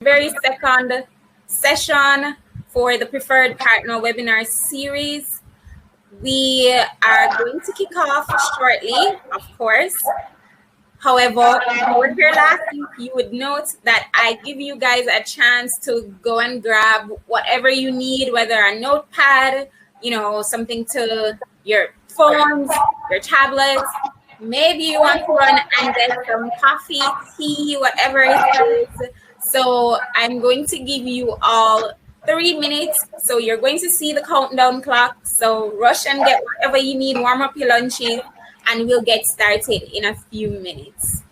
very second session for the Preferred Partner webinar series. We are going to kick off shortly, of course. However, if you were here last week, you would note that I give you guys a chance to go and grab whatever you need, whether a notepad, something to your phones, your tablets. Maybe you want to run and get some coffee, tea, whatever it is. So I'm going to give you all 3 minutes. So you're going to see the countdown clock. So rush and get whatever you need, warm up your lunches, and we'll get started in a few minutes.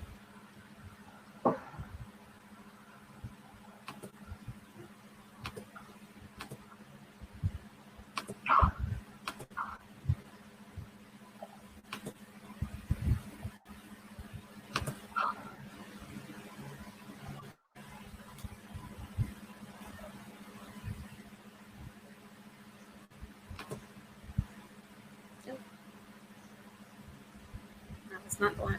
That's not the one.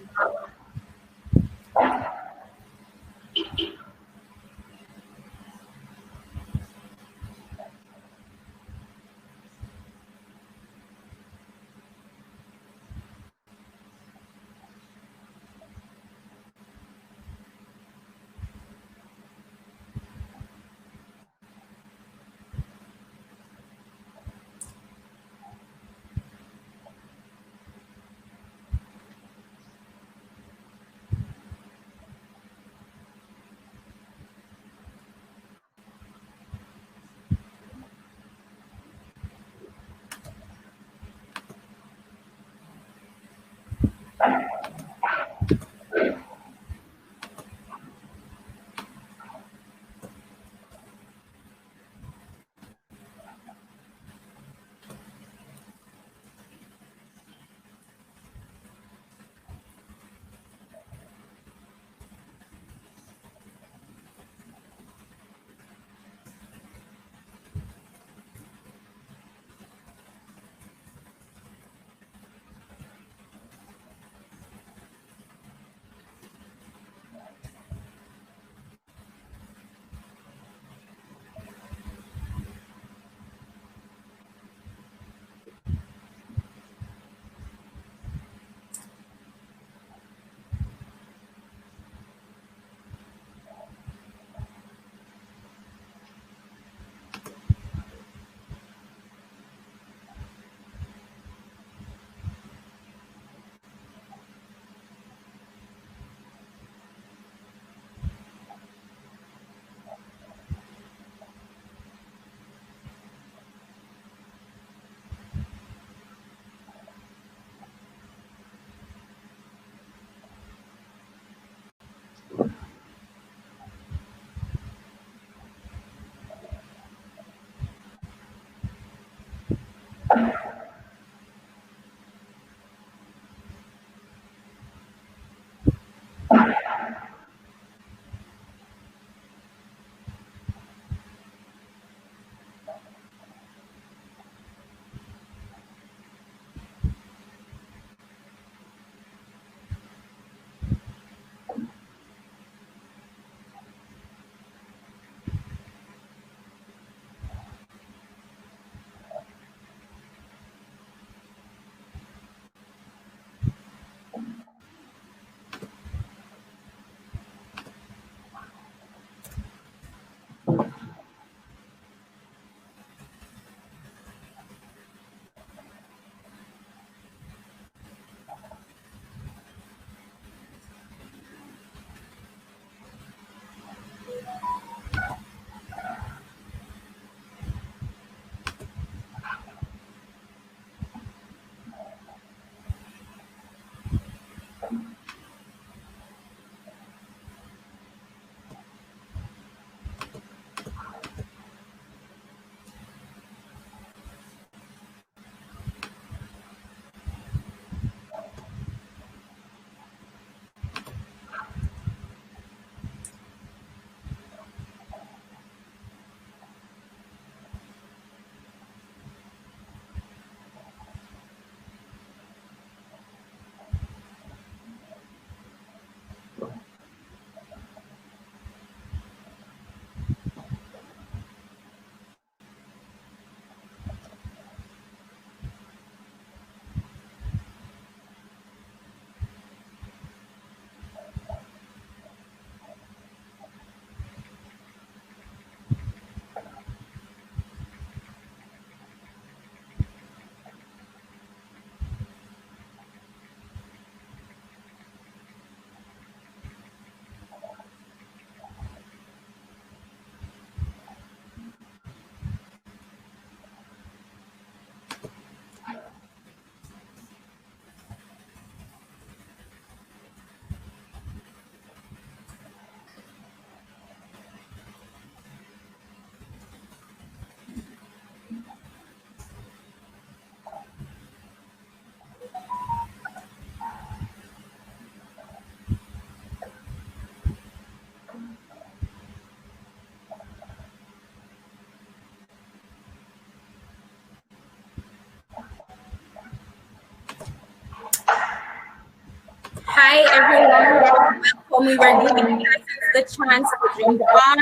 Hi, everyone. Welcome. We were giving persons the chance to jump on,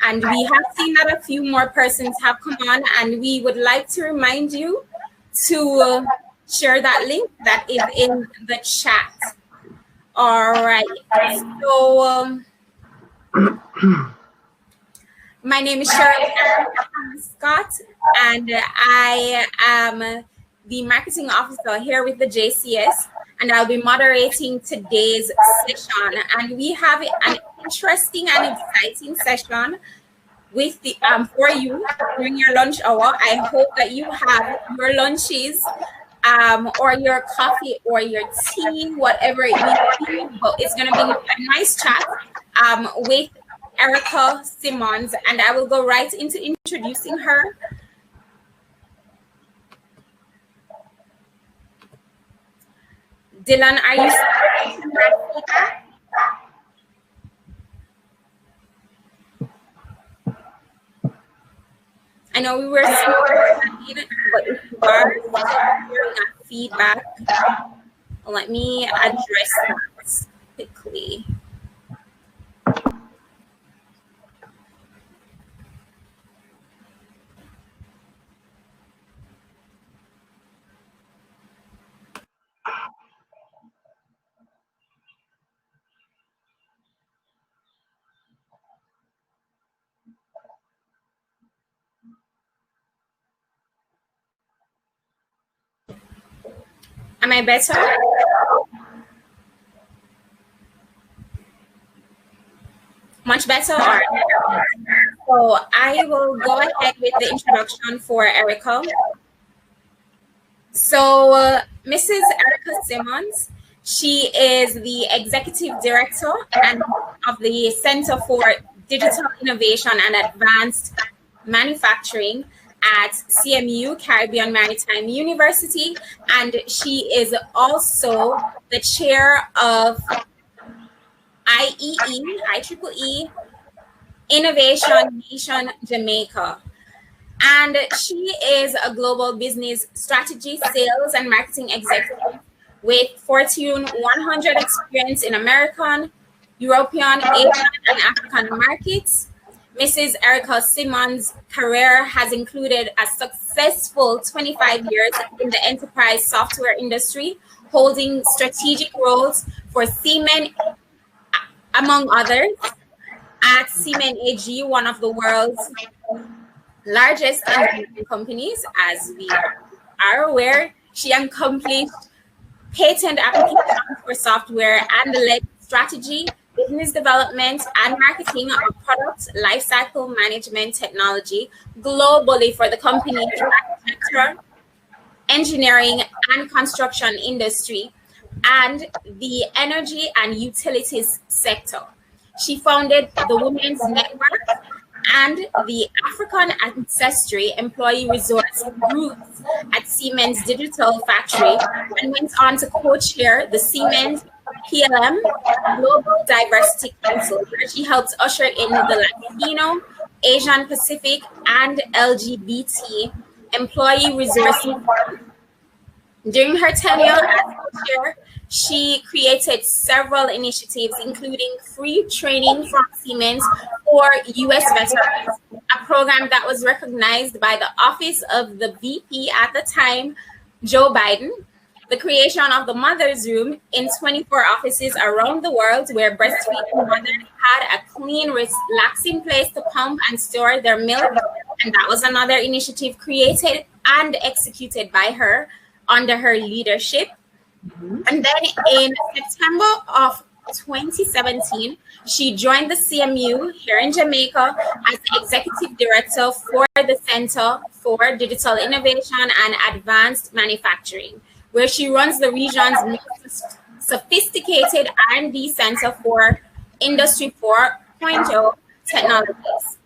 and we have seen that a few more persons have come on, and we would like to remind you to share that link that is in the chat. All right. So, my name is Cheryl Scott, and I am the marketing officer here with the JCS, and I'll be moderating today's session. And we have an interesting and exciting session with the for you during your lunch hour. I hope that you have your lunches or your coffee or your tea, whatever it may be. But it's going to be a nice chat with Erica Simmons, and I will go right into introducing her. Dylan, are you still? I know we were speaking, but if you are hearing that feedback, let me address that quickly. Am I better? Much better? So I will go ahead with the introduction for Erica. So Mrs. Erica Simmons, she is the Executive Director of the Center for Digital Innovation and Advanced Manufacturing at CMU, Caribbean Maritime University, and she is also the chair of IEEE Innovation Nation Jamaica. And she is a global business strategy, sales, and marketing executive with Fortune 100 experience in American, European, Asian, and African markets. Mrs. Erica Simmons' career has included a successful 25 years in the enterprise software industry, holding strategic roles for Siemens, among others, at Siemens AG, one of the world's largest engineering companies. As we are aware, she accomplished patent applications for software and led strategy, business development, and marketing of product lifecycle management technology globally for the company's architecture, engineering, and construction industry, and the energy and utilities sector. She founded the Women's Network and the African Ancestry Employee Resource Groups at Siemens Digital Factory, and went on to co-chair the Siemens PLM Global Diversity Council, where she helped usher in the Latino, Asian Pacific, and LGBT employee resources. During her tenure as co-chair, she created several initiatives, including free training from Siemens for U.S. veterans, a program that was recognized by the Office of the VP at the time, Joe Biden, the creation of the Mother's Room in 24 offices around the world where breastfeeding mothers had a clean, relaxing place to pump and store their milk. And that was another initiative created and executed by her under her leadership. And then in September of 2017, she joined the CMU here in Jamaica as the Executive Director for the Center for Digital Innovation and Advanced Manufacturing, where she runs the region's most sophisticated R&D Center for Industry 4.0 technologies.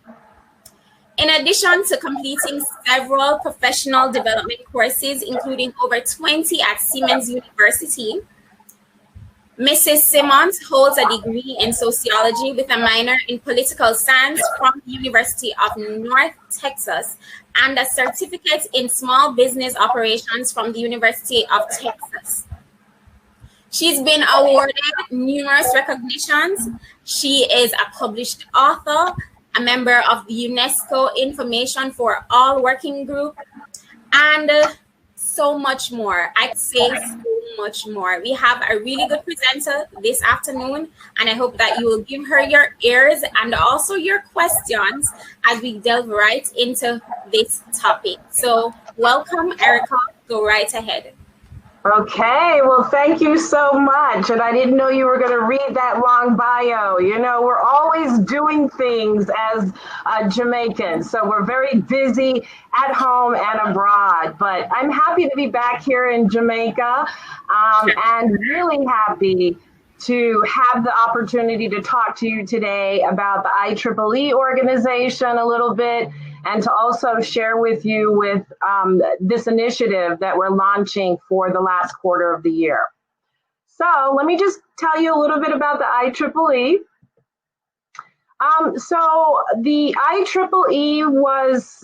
In addition to completing several professional development courses, including over 20 at Siemens University, Mrs. Simmons holds a degree in sociology with a minor in political science from the University of North Texas and a certificate in small business operations from the University of Texas. She's been awarded numerous recognitions. She is a published author, a member of the UNESCO Information for All Working Group, and so much more. I could say so much more. We have a really good presenter this afternoon, and I hope that you will give her your ears and also your questions as we delve right into this topic. So welcome, Erica. Go right ahead. Okay, well, thank you so much. And I didn't know you were going to read that long bio. You know, we're always doing things as Jamaicans, so we're very busy at home and abroad. But I'm happy to be back here in Jamaica, and really happy to have the opportunity to talk to you today about the IEEE organization a little bit, and to also share with you with this initiative that we're launching for the last quarter of the year. So let me just tell you a little bit about the IEEE. So the IEEE was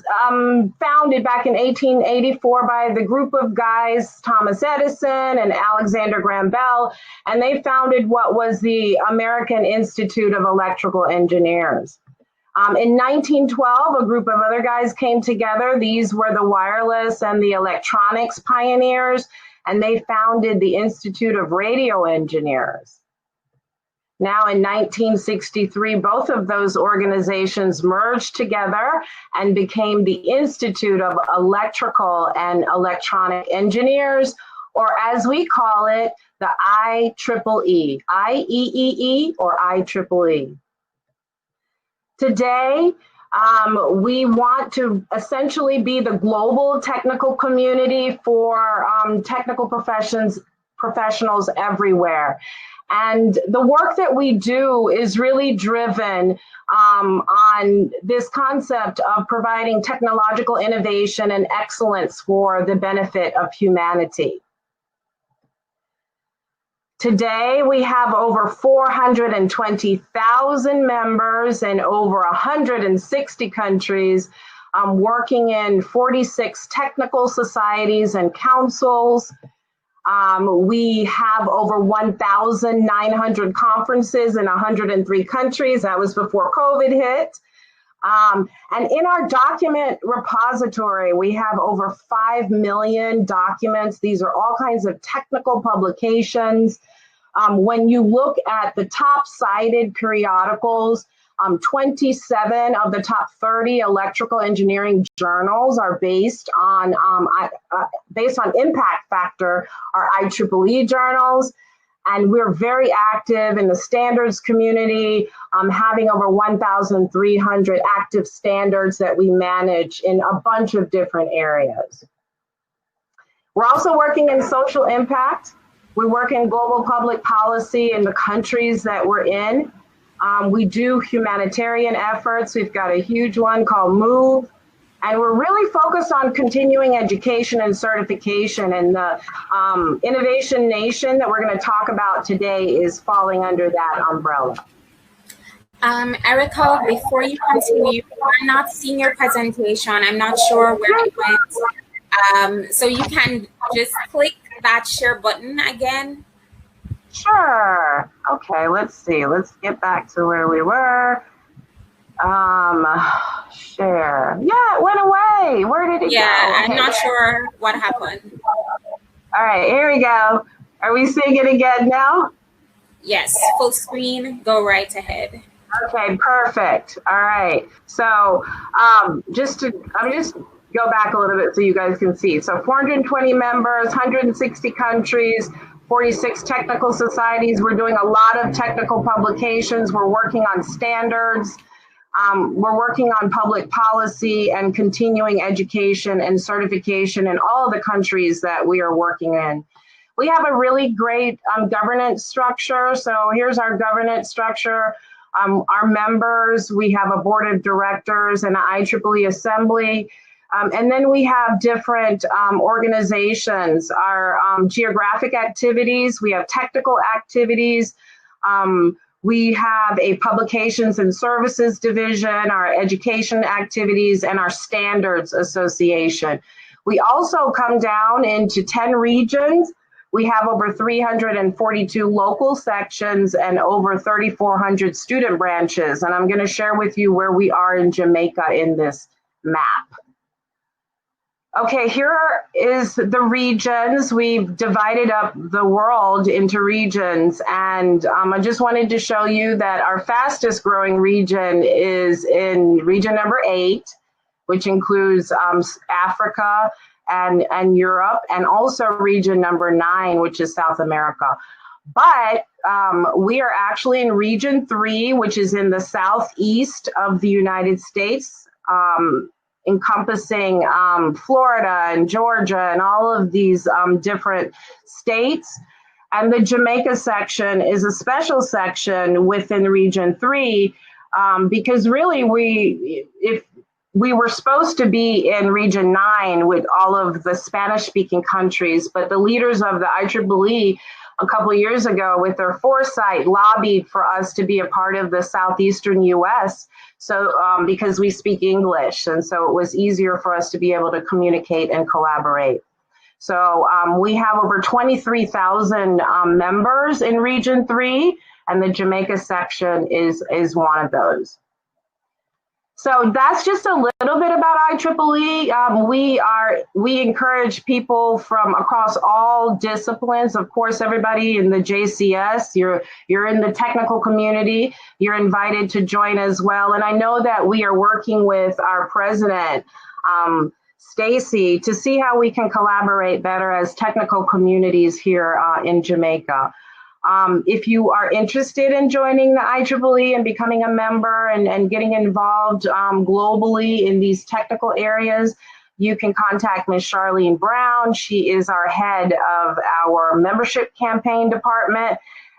founded back in 1884 by the group of guys, Thomas Edison and Alexander Graham Bell, and they founded what was the American Institute of Electrical Engineers. In 1912, a group of other guys came together. These were the wireless and the electronics pioneers, and they founded the Institute of Radio Engineers. Now in 1963, both of those organizations merged together and became the Institute of Electrical and Electronic Engineers, or as we call it, the IEEE, IEEE or IEEE. Today, we want to essentially be the global technical community for technical professionals everywhere. And the work that we do is really driven on this concept of providing technological innovation and excellence for the benefit of humanity. Today, we have over 420,000 members in over 160 countries, working in 46 technical societies and councils. We have over 1,900 conferences in 103 countries. That was before COVID hit. And in our document repository, we have over 5 million documents. These are all kinds of technical publications. When you look at the top cited periodicals, 27 of the top 30 electrical engineering journals are based on impact factor, are IEEE journals. And we're very active in the standards community, having over 1,300 active standards that we manage in a bunch of different areas. We're also working in social impact. We work in global public policy in the countries that we're in. We do humanitarian efforts. We've got a huge one called MOVE. And we're really focused on continuing education and certification. And the Innovation Nation that we're going to talk about today is falling under that umbrella. Erica, before you continue, we're not seeing your presentation. I'm not sure where it went. So you can just click that share button again. Sure. Okay, let's see. Let's get back to where we were. Share. Yeah, it went away. Where did it go? Yeah, I'm not sure what happened. All right, here we go. Are we seeing it again now? Yes, full screen. Go right ahead. Okay, perfect. All right. So just go back a little bit so you guys can see. So 420 members, 160 countries, 46 technical societies. We're doing a lot of technical publications. We're working on standards. We're working on public policy and continuing education and certification in all of the countries that we are working in. We have a really great governance structure. So here's our governance structure. Our members, we have a board of directors and an IEEE assembly. And then we have different organizations, our geographic activities, we have technical activities, we have a publications and services division, our education activities, and our standards association. We also come down into 10 regions. We have over 342 local sections and over 3,400 student branches. And I'm going to share with you where we are in Jamaica in this map. Okay, here is the regions. We've divided up the world into regions, and I just wanted to show you that our fastest growing region is in region number 8, which includes Africa and Europe, and also region number 9, which is South America. But we are actually in region 3, which is in the southeast of the United States, encompassing Florida and Georgia and all of these different states. And the Jamaica section is a special section within region 3 because really if we were supposed to be in region 9 with all of the Spanish speaking countries, but the leaders of the IEEE a couple of years ago, with their foresight, lobbied for us to be a part of the southeastern US. So because we speak English, and so it was easier for us to be able to communicate and collaborate. So we have over 23,000 members in region 3, and the Jamaica section is one of those. So that's just a little bit about IEEE. We encourage people from across all disciplines. Of course, everybody in the JCS, you're in the technical community, you're invited to join as well. And I know that we are working with our president, Stacy, to see how we can collaborate better as technical communities here in Jamaica. If you are interested in joining the IEEE and becoming a member and getting involved globally in these technical areas, you can contact Ms. Charlene Brown. She is our head of our membership campaign department.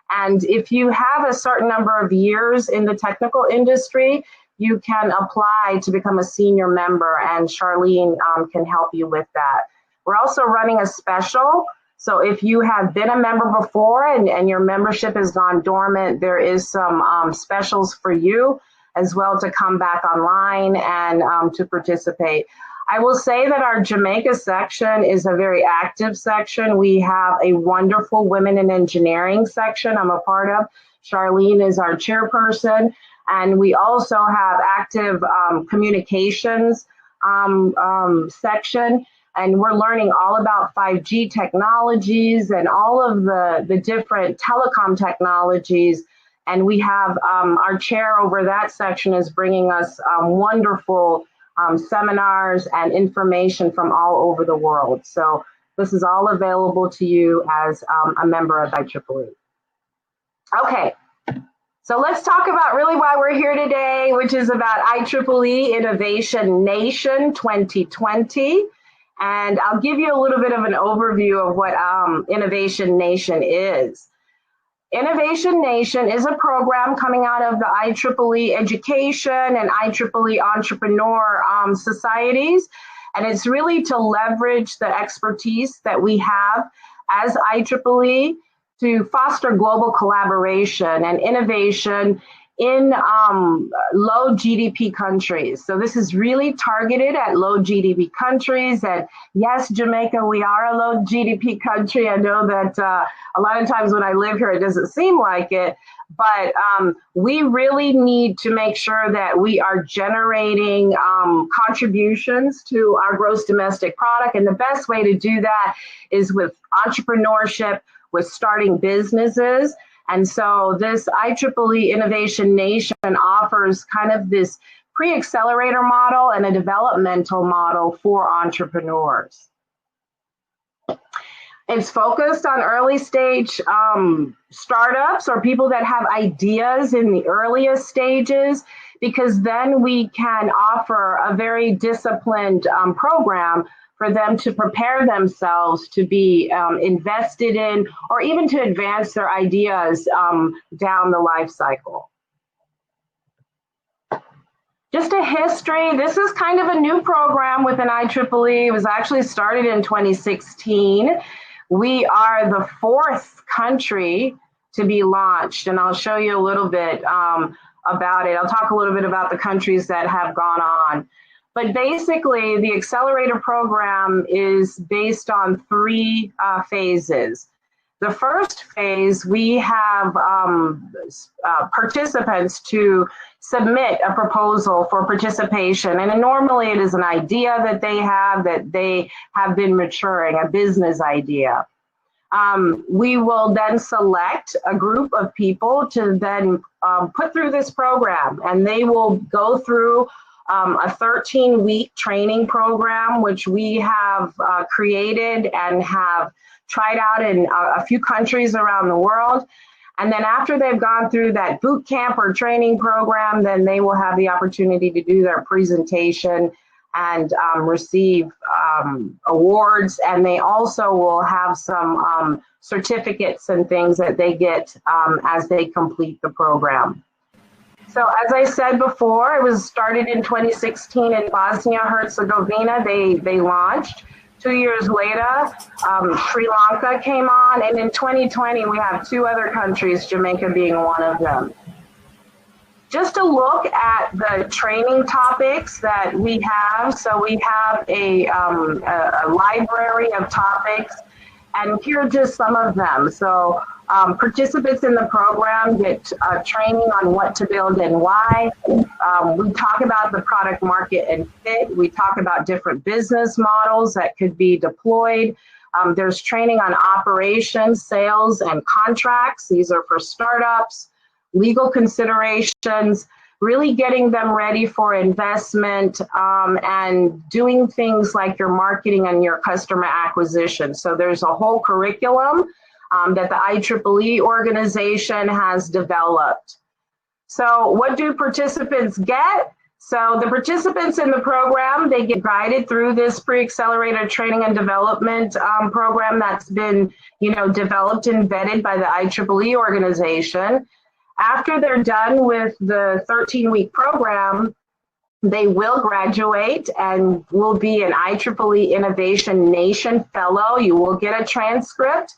And if you have a certain number of years in the technical industry, you can apply to become a senior member, and Charlene can help you with that. We're also running a special. So if you have been a member before and your membership has gone dormant, there is some specials for you as well to come back online and to participate. I will say that our Jamaica section is a very active section. We have a wonderful Women in Engineering section I'm a part of. Charlene is our chairperson. And we also have active communications section. And we're learning all about 5G technologies and all of the different telecom technologies. And we have our chair over that section is bringing us wonderful seminars and information from all over the world. So this is all available to you as a member of IEEE. Okay, so let's talk about really why we're here today, which is about IEEE Innovation Nation 2020. And I'll give you a little bit of an overview of what Innovation Nation is. Innovation Nation is a program coming out of the IEEE Education and IEEE Entrepreneur societies. And it's really to leverage the expertise that we have as IEEE to foster global collaboration and innovation in low GDP countries. So this is really targeted at low GDP countries. And yes, Jamaica, we are a low GDP country. I know that a lot of times when I live here, it doesn't seem like it, but we really need to make sure that we are generating contributions to our gross domestic product. And the best way to do that is with entrepreneurship, with starting businesses. And so this IEEE Innovation Nation offers kind of this pre-accelerator model and a developmental model for entrepreneurs. It's focused on early stage startups or people that have ideas in the earliest stages, because then we can offer a very disciplined program for them to prepare themselves to be invested in, or even to advance their ideas down the life cycle. Just a history, this is kind of a new program within IEEE. It was actually started in 2016. We are the 4th country to be launched, and I'll show you a little bit about it. I'll talk a little bit about the countries that have gone on. But basically, the Accelerator program is based on 3 phases. The first phase, we have participants to submit a proposal for participation. And normally it is an idea that they have been maturing, a business idea. We will then select a group of people to then put through this program, and they will go through a 13-week training program, which we have created and have tried out in a few countries around the world. And then after they've gone through that boot camp or training program, then they will have the opportunity to do their presentation and receive awards. And they also will have some certificates and things that they get as they complete the program. So as I said before, it was started in 2016 in Bosnia-Herzegovina. They launched. 2 years later, Sri Lanka came on, and in 2020, we have 2 other countries, Jamaica being one of them. Just to look at the training topics that we have, so we have a library of topics, and here are just some of them. So participants in the program get training on what to build and why. We talk about the product market and fit. We talk about different business models that could be deployed. There's training on operations, sales, and contracts. These are for startups, legal considerations, really getting them ready for investment, and doing things like your marketing and your customer acquisition. So there's a whole curriculum that the IEEE organization has developed. So what do participants get? So the participants in the program, they get guided through this pre-accelerator training and development program that's been, developed and vetted by the IEEE organization. After they're done with the 13-week program, they will graduate and will be an IEEE Innovation Nation Fellow. You will get a transcript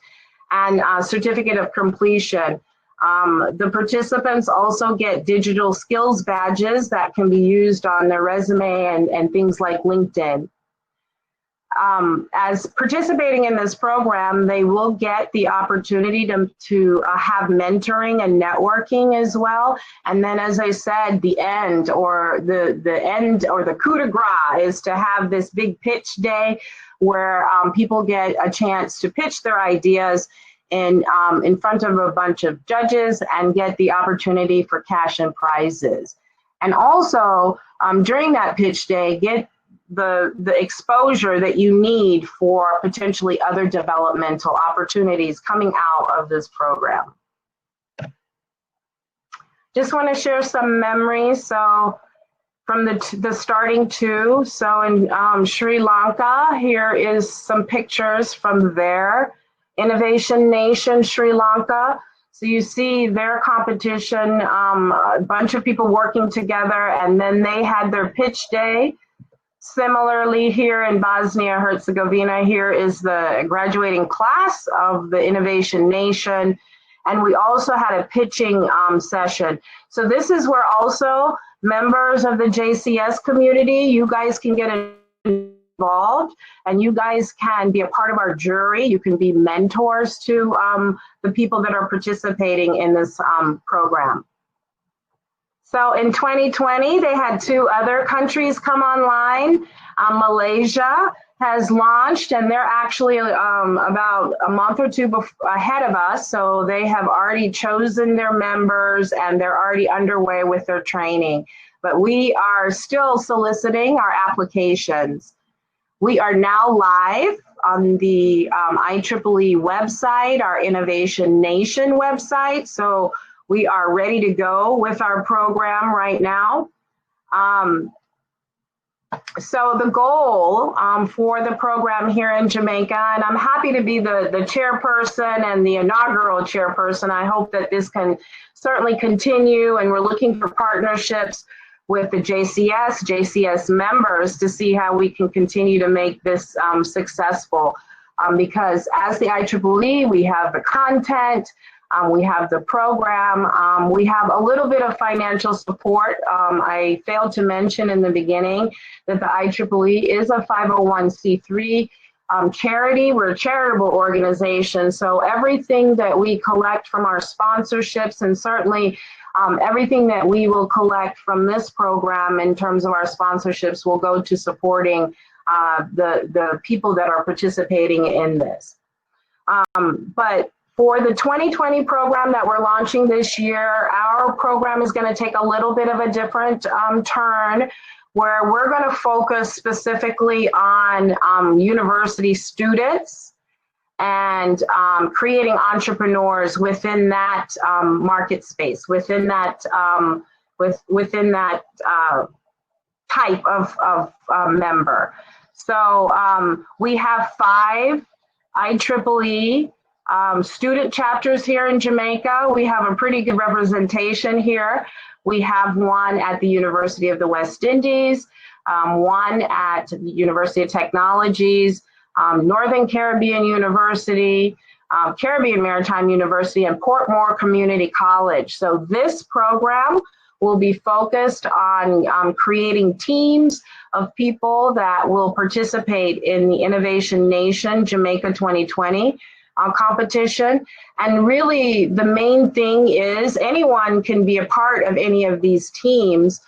and a certificate of completion. The participants also get digital skills badges that can be used on their resume and things like LinkedIn. As participating in this program, they will get the opportunity to have mentoring and networking as well. And then, as I said, the end or the coup de grace is to have this big pitch day where people get a chance to pitch their ideas in front of a bunch of judges and get the opportunity for cash and prizes. And also, during that pitch day, get the exposure that you need for potentially other developmental opportunities coming out of this program. Just want to share some memories. So from the starting 2, so in Sri Lanka, here is some pictures from there. Innovation Nation Sri Lanka. So you see their competition, a bunch of people working together, and then they had their pitch day. Similarly, here in Bosnia-Herzegovina, here is the graduating class of the Innovation Nation. And we also had a pitching session. So this is where also members of the JCS community, you guys can get involved and you guys can be a part of our jury. You can be mentors to the people that are participating in this program. So in 2020, they had 2 other countries come online. Malaysia has launched, and they're actually about a month or 2 ahead of us. So they have already chosen their members, and they're already underway with their training. But we are still soliciting our applications. We are now live on the IEEE website, our Innovation Nation website. So we are ready to go with our program right now. So the goal for the program here in Jamaica, and I'm happy to be the chairperson and the inaugural chairperson. I hope that this can certainly continue, and we're looking for partnerships with the JCS members to see how we can continue to make this successful. Because as the IEEE, we have the content, we have the program, we have a little bit of financial support. I failed to mention in the beginning that the IEEE is a 501c3 charity. We're a charitable organization, so everything that we collect from our sponsorships, and certainly everything that we will collect from this program in terms of our sponsorships, will go to supporting the people that are participating in this. But for the 2020 program that we're launching this year, our program is going to take a little bit of a different turn, where we're going to focus specifically on university students and creating entrepreneurs within that market space, within that type of member. So we have 5 IEEE student chapters here in Jamaica. We have a pretty good representation here. We have one at the University of the West Indies, one at the University of Technologies, Northern Caribbean University, Caribbean Maritime University, and Portmore Community College. So this program will be focused on creating teams of people that will participate in the Innovation Nation Jamaica 2020 competition. And really the main thing is anyone can be a part of any of these teams,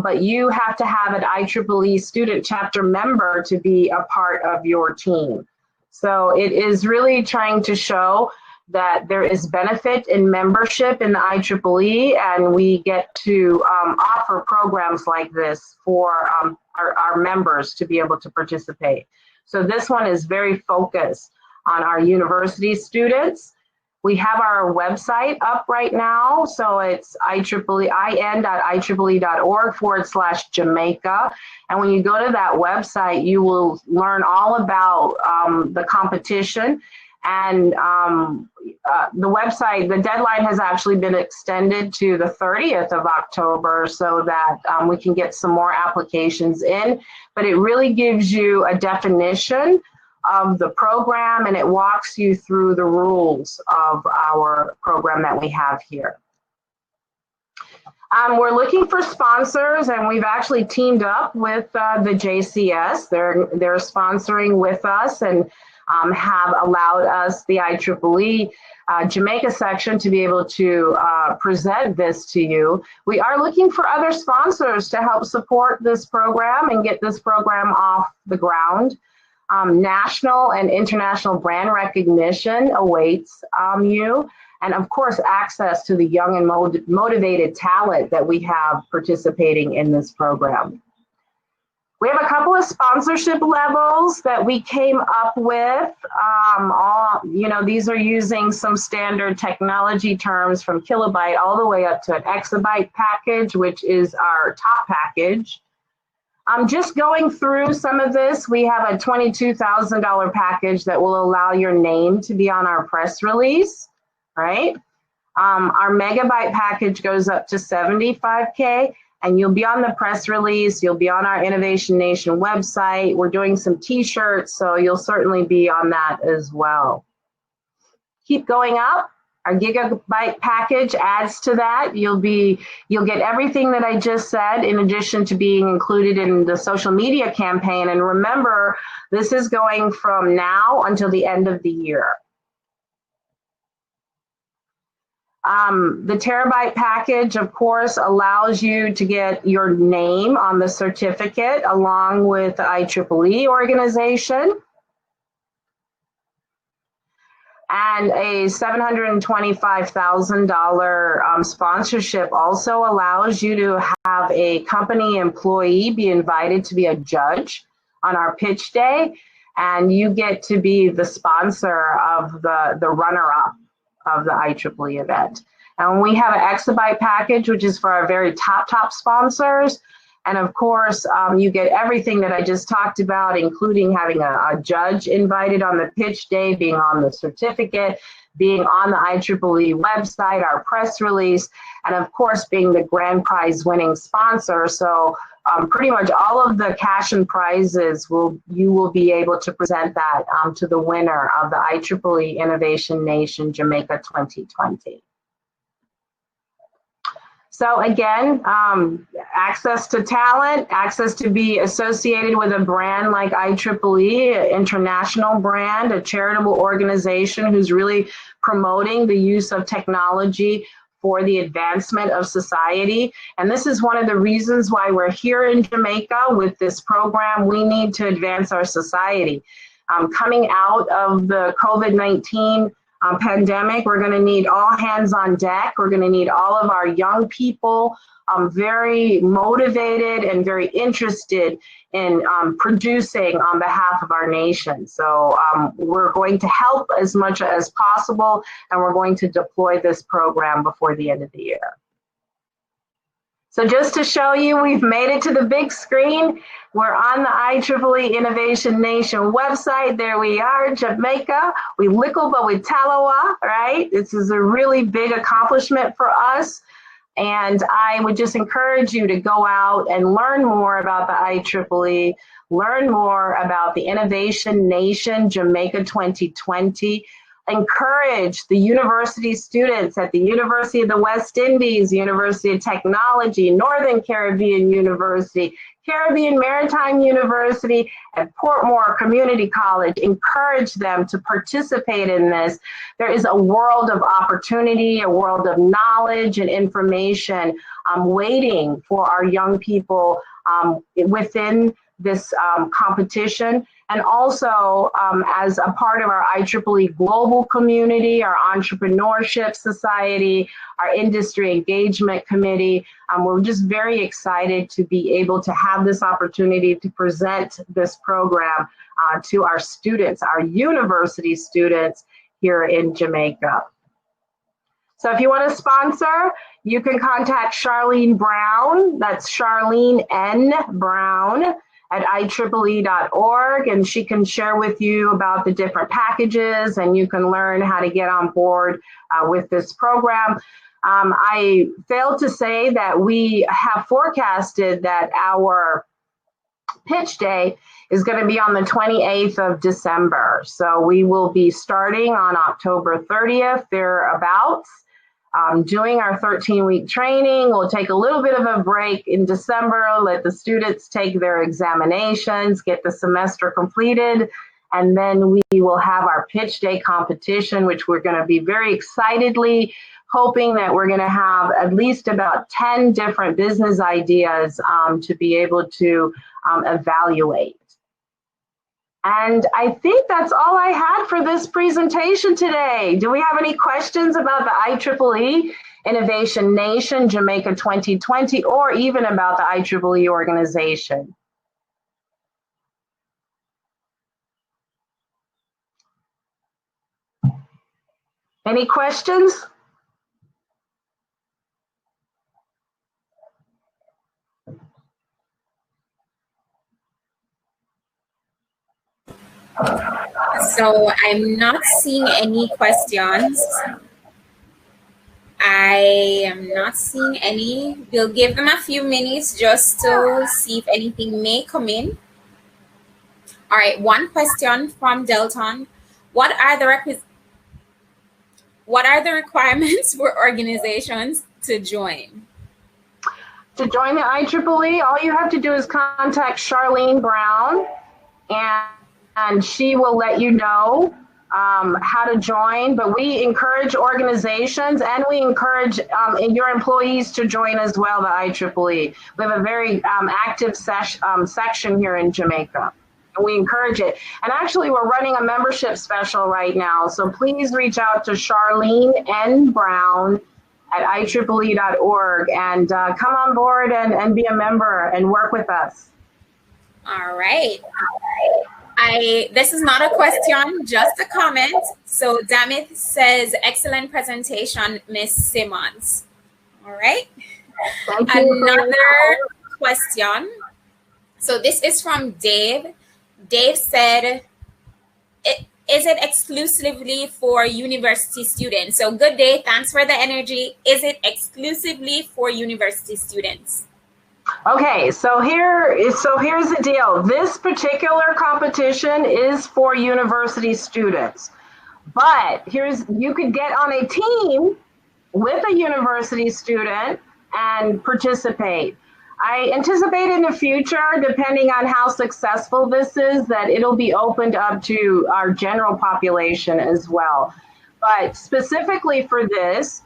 but you have to have an IEEE student chapter member to be a part of your team. So it is really trying to show that there is benefit in membership in the IEEE, and we get to offer programs like this for our members to be able to participate. So this one is very focused on our university students. We have our website up right now, so it's in.ieee.org/Jamaica. And when you go to that website, you will learn all about the competition. And the website, the deadline has actually been extended to the 30th of October so that we can get some more applications in. But it really gives you a definition of the program, and it walks you through the rules of our program that we have here. We're looking for sponsors, and we've actually teamed up with the JCS. They're sponsoring with us and have allowed us, the IEEE Jamaica section, to be able to present this to you. We are looking for other sponsors to help support this program and get this program off the ground. National and international brand recognition awaits you. And of course, access to the young and motivated talent that we have participating in this program. We have a couple of sponsorship levels that we came up with. These are using some standard technology terms from kilobyte all the way up to an exabyte package, which is our top package. Just going through some of this, we have a $22,000 package that will allow your name to be on our press release, right? Our megabyte package goes up to $75K, and you'll be on the press release, you'll be on our Innovation Nation website. We're doing some t-shirts, so you'll certainly be on that as well. Keep going up. Our gigabyte package adds to that. You'll get everything that I just said, in addition to being included in the social media campaign. And remember, this is going from now until the end of the year. The terabyte package, of course, allows you to get your name on the certificate along with the IEEE organization. And a $725,000 sponsorship also allows you to have a company employee be invited to be a judge on our pitch day, and you get to be the sponsor of the runner-up of the IEEE event. And we have an exabyte package, which is for our very top sponsors. And of course, you get everything that I just talked about, including having a judge invited on the pitch day, being on the certificate, being on the IEEE website, our press release, and of course, being the grand prize winning sponsor. So pretty much all of the cash and prizes, you will be able to present that to the winner of the IEEE Innovation Nation Jamaica 2020. So again, access to talent, access to be associated with a brand like IEEE, an international brand, a charitable organization who's really promoting the use of technology for the advancement of society. And this is one of the reasons why we're here in Jamaica with this program. We need to advance our society. Coming out of the COVID-19 pandemic, we're going to need all hands on deck. We're going to need all of our young people very motivated and very interested in producing on behalf of our nation. So we're going to help as much as possible, and we're going to deploy this program before the end of the year. So just to show you, we've made it to the big screen. We're on the IEEE Innovation Nation website. There we are, Jamaica. We lickle, but we talawa, right? This is a really big accomplishment for us. And I would just encourage you to go out and learn more about the IEEE, learn more about the Innovation Nation Jamaica 2020. Encourage the university students at the University of the West Indies, University of Technology, Northern Caribbean University, Caribbean Maritime University, and Portmore Community College. Encourage them to participate in this. There is a world of opportunity, a world of knowledge and information waiting for our young people within this competition. And also, as a part of our IEEE global community, our entrepreneurship society, our industry engagement committee, we're just very excited to be able to have this opportunity to present this program to our students, our university students here in Jamaica. So if you want to sponsor, you can contact Charlene Brown. That's Charlene N. Brown at IEEE.org, and she can share with you about the different packages, and you can learn how to get on board with this program. I failed to say that we have forecasted that our pitch day is going to be on the 28th of December. So we will be starting on October 30th, thereabouts. Doing our 13-week training. We'll take a little bit of a break in December, let the students take their examinations, get the semester completed, and then we will have our pitch day competition, which we're going to be very excitedly hoping that we're going to have at least about 10 different business ideas to be able to evaluate. And I think that's all I had for this presentation today. Do we have any questions about the IEEE Innovation Nation Jamaica 2020, or even about the IEEE organization? Any questions? So I'm not seeing any questions. I am not seeing any. We'll give them a few minutes just to see if anything may come in. All right, one question from Delton. What are the requirements for organizations to join? To join the IEEE, all you have to do is contact Charlene Brown, and she will let you know how to join. But we encourage organizations, and we encourage your employees to join as well, the IEEE. We have a very active section here in Jamaica, and we encourage it. And actually, we're running a membership special right now, so please reach out to Charlene N. Brown at IEEE.org and come on board and be a member and work with us. All right. This is not a question, just a comment. So Damit says, excellent presentation, Miss Simmons. All right. Another question. So this is from Dave. Dave said, is it exclusively for university students? So good day, thanks for the energy. Is it exclusively for university students? Okay, so here's the deal. This particular competition is for university students, but you could get on a team with a university student and participate. I anticipate in the future, depending on how successful this is, that it'll be opened up to our general population as well. But specifically for this,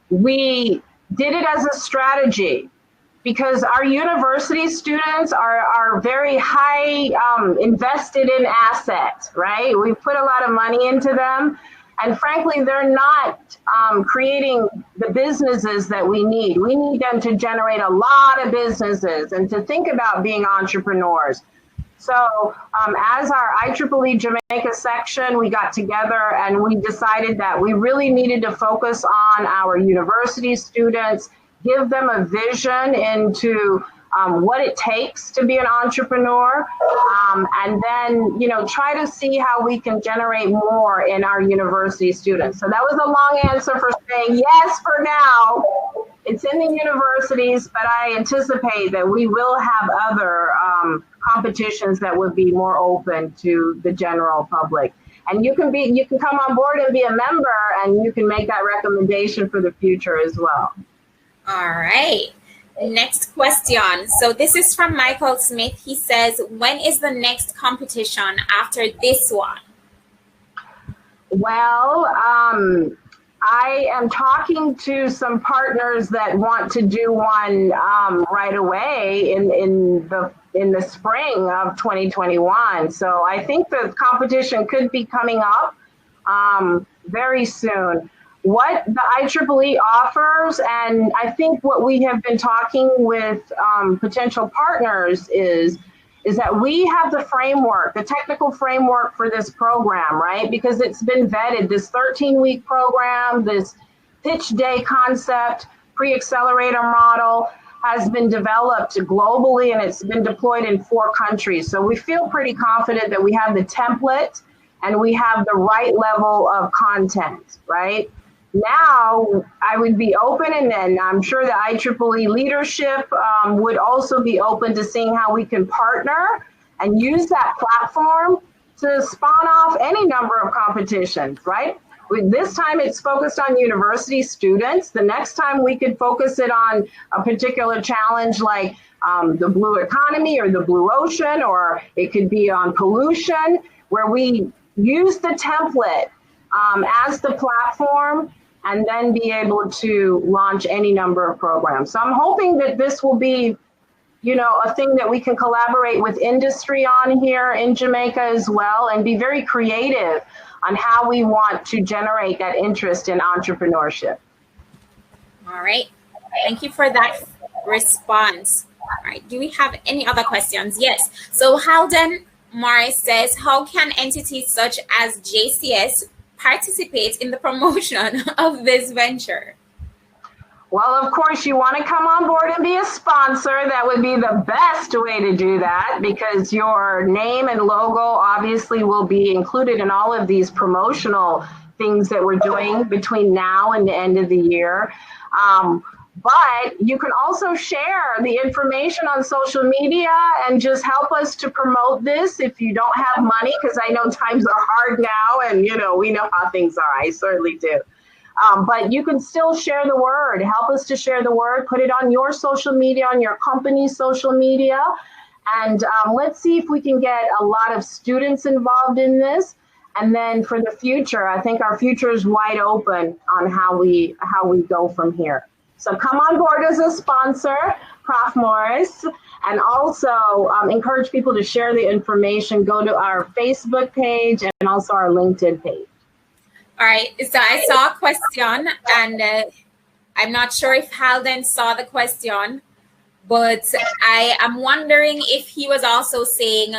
we did it as a strategy because our university students are very high invested in assets, right? We put a lot of money into them. And frankly, they're not creating the businesses that we need. We need them to generate a lot of businesses and to think about being entrepreneurs. So as our IEEE Jamaica section, we got together and we decided that we really needed to focus on our university students, give them a vision into what it takes to be an entrepreneur, and then, try to see how we can generate more in our university students. So that was a long answer for saying yes for now. It's in the universities, but I anticipate that we will have other competitions that would be more open to the general public. And you can come on board and be a member, and you can make that recommendation for the future as well. All right. Next question. So this is from Michael Smith. He says, when is the next competition after this one? Well, I am talking to some partners that want to do one right away in the spring of 2021. So I think the competition could be coming up very soon. What the IEEE offers, and I think what we have been talking with potential partners is that we have the framework, the technical framework for this program, right? Because it's been vetted, this 13-week program, this pitch day concept, pre-accelerator model has been developed globally, and it's been deployed in 4 countries. So we feel pretty confident that we have the template and we have the right level of content, right? Now, I would be open, and then I'm sure the IEEE leadership would also be open to seeing how we can partner and use that platform to spawn off any number of competitions, right? This time it's focused on university students. The next time we could focus it on a particular challenge like the blue economy or the blue ocean, or it could be on pollution, where we use the template as the platform and then be able to launch any number of programs. So I'm hoping that this will be, a thing that we can collaborate with industry on here in Jamaica as well, and be very creative on how we want to generate that interest in entrepreneurship. All right. Thank you for that response. All right. Do we have any other questions? Yes. So Halden Morris says, how can entities such as JCS participate in the promotion of this venture? Well, of course, you want to come on board and be a sponsor. That would be the best way to do that, because your name and logo obviously will be included in all of these promotional things that we're doing between now and the end of the year. But you can also share the information on social media and just help us to promote this if you don't have money, because I know times are hard now, and we know how things are. I certainly do. But you can still share the word. Help us to share the word. Put it on your social media, on your company's social media. And let's see if we can get a lot of students involved in this. And then for the future, I think our future is wide open on how we go from here. So come on board as a sponsor, Prof. Morris, and also encourage people to share the information. Go to our Facebook page and also our LinkedIn page. All right. So I saw a question, and I'm not sure if Halden saw the question, but I am wondering if he was also saying,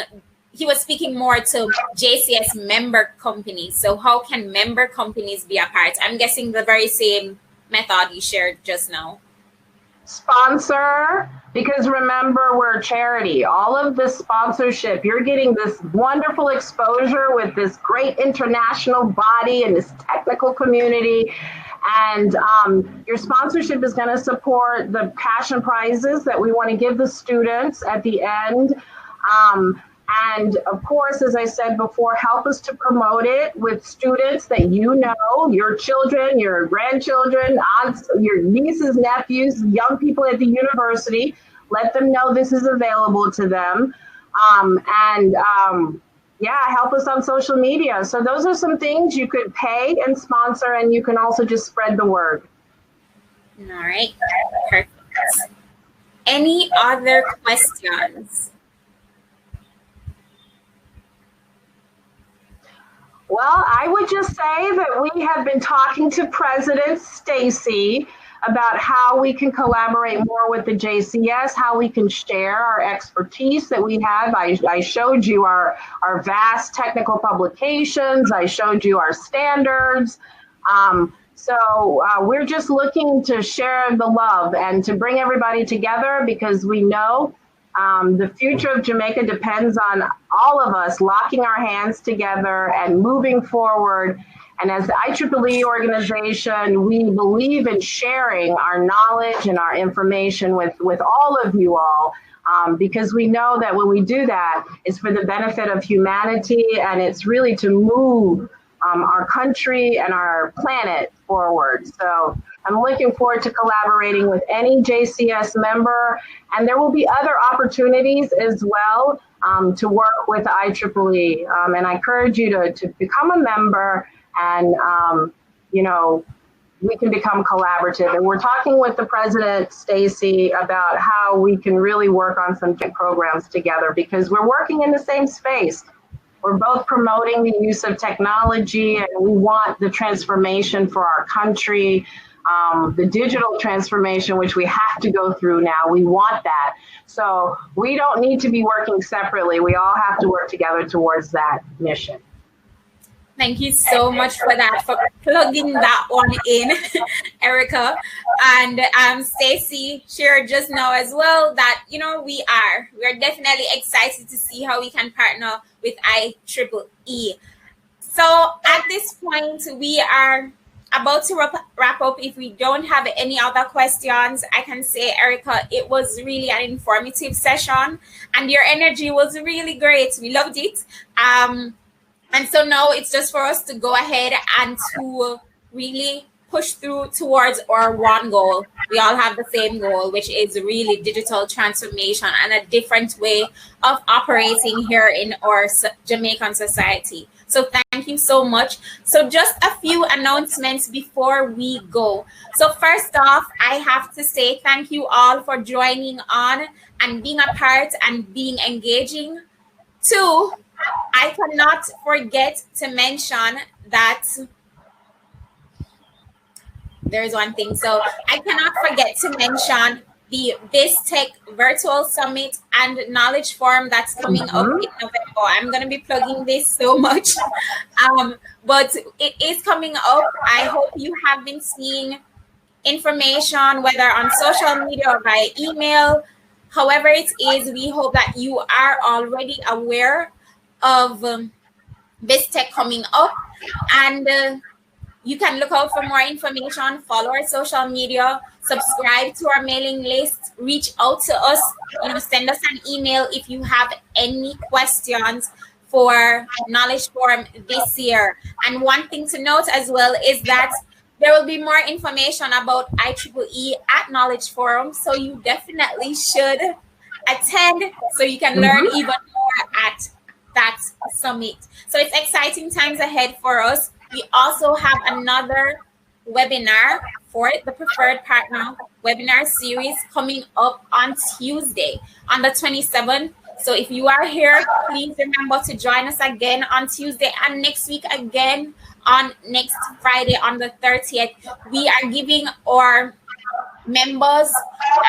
he was speaking more to JCS member companies. So how can member companies be a part? I'm guessing the very same method you shared just now. Sponsor, because remember, we're a charity. All of this sponsorship, you're getting this wonderful exposure with this great international body and this technical community. And your sponsorship is going to support the cash and prizes that we want to give the students at the end. And of course, as I said before, help us to promote it with students that you know, your children, your grandchildren, aunts, your nieces, nephews, young people at the university. Let them know this is available to them. Yeah, help us on social media. So those are some things you could pay and sponsor, and you can also just spread the word. All right, perfect. Any other questions? Well, I would just say that we have been talking to President Stacy about how we can collaborate more with the JCS, how we can share our expertise that we have. I showed you our vast technical publications. I showed you our standards. So we're just looking to share the love and to bring everybody together, because we know the future of Jamaica depends on all of us locking our hands together and moving forward. And as the IEEE organization, we believe in sharing our knowledge and our information with all of you all, because we know that when we do that, it's for the benefit of humanity, and it's really to move our country and our planet forward. So I'm looking forward to collaborating with any JCS member, and there will be other opportunities as well to work with the IEEE. And I encourage you to become a member, and you know, we can become collaborative. And we're talking with the President, Stacy, about how we can really work on some programs together, because we're working in the same space. We're both promoting the use of technology, and we want the transformation for our country, the digital transformation, which we have to go through now. We want that. So we don't need to be working separately. We all have to work together towards that mission. Thank you so much for that, for plugging that one in, Erica. And Stacy shared just now as well that, you know, we're definitely excited to see how we can partner with IEEE. So at this point, we are about to wrap up. If we don't have any other questions, I can say, Erica, it was really an informative session, and your energy was really great. We loved it. And so now it's just for us to go ahead and to really push through towards our one goal. We all have the same goal, which is really digital transformation and a different way of operating here in our Jamaican society. So thank you so much. So just a few announcements before we go. So first off, I have to say thank you all for joining on and being a part and being engaging. Two, I cannot forget to mention that there's one thing. So I cannot forget to mention the BizTech Virtual Summit and Knowledge Forum that's coming up in November. I'm going to be plugging this so much, but it is coming up. I hope you have been seeing information, whether on social media or via email. However it is, we hope that you are already aware of BizTech coming up, and you can look out for more information, follow our social media, subscribe to our mailing list, reach out to us, send us an email if you have any questions for Knowledge Forum this year. And one thing to note as well is that there will be more information about IEEE at Knowledge Forum, so you definitely should attend so you can learn even more at that summit. So it's exciting times ahead for us. We also have another webinar for the Preferred Partner webinar series coming up on Tuesday, on the 27th. So if you are here, please remember to join us again on Tuesday, and next week again on next Friday on the 30th. We are giving our members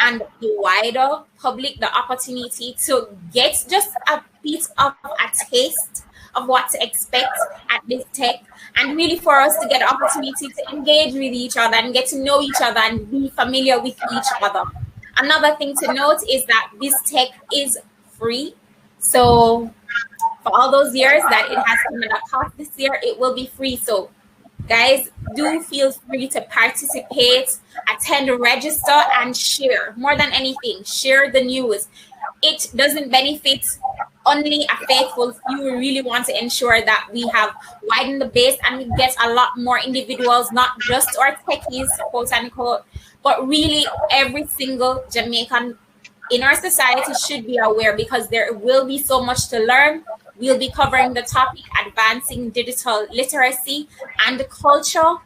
and the wider public the opportunity to get just a bit of a taste of what to expect at BizTech, and really for us to get the opportunity to engage with each other and get to know each other and be familiar with each other. Another thing to note is that BizTech is free. So for all those years that it has come at a cost, this year it will be free. So guys, do feel free to participate, attend, register, and share. More than anything, share the news. It doesn't benefit only a faithful few. We really want to ensure that we have widened the base and we get a lot more individuals, not just our techies, quote unquote, but really every single Jamaican in our society should be aware, because there will be so much to learn. We'll be covering the topic advancing digital literacy and culture.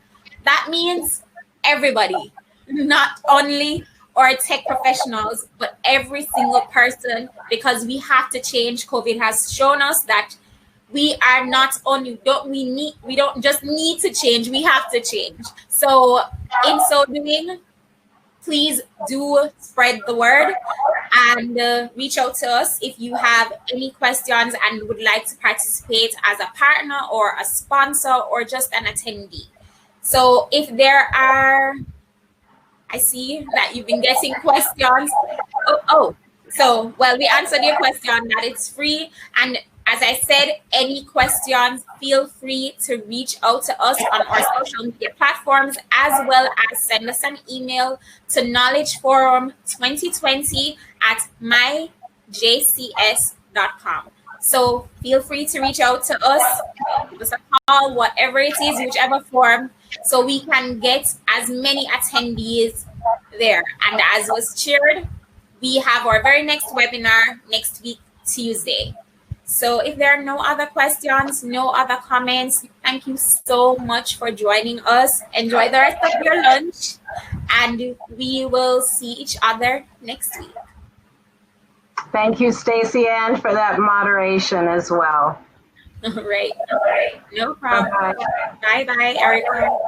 That means everybody, not only our tech professionals, but every single person, because we have to change. COVID has shown us that we are not only we don't just need to change, we have to change. So in so doing, please do spread the word and reach out to us if you have any questions and would like to participate as a partner or a sponsor or just an attendee. So if there are, I see that you've been getting questions. So, well, we answered your question that it's free. And as I said, any questions, feel free to reach out to us on our social media platforms, as well as send us an email to knowledgeforum2020@myjcs.com. So feel free to reach out to us, give us a call, whatever it is, whichever form, so we can get as many attendees there. And as was shared, we have our very next webinar next week, Tuesday. So if there are no other questions, no other comments, thank you so much for joining us. Enjoy the rest of your lunch, and we will see each other next week. Thank you, Stacey Ann, for that moderation as well. All right. No problem. Bye-bye, Erica.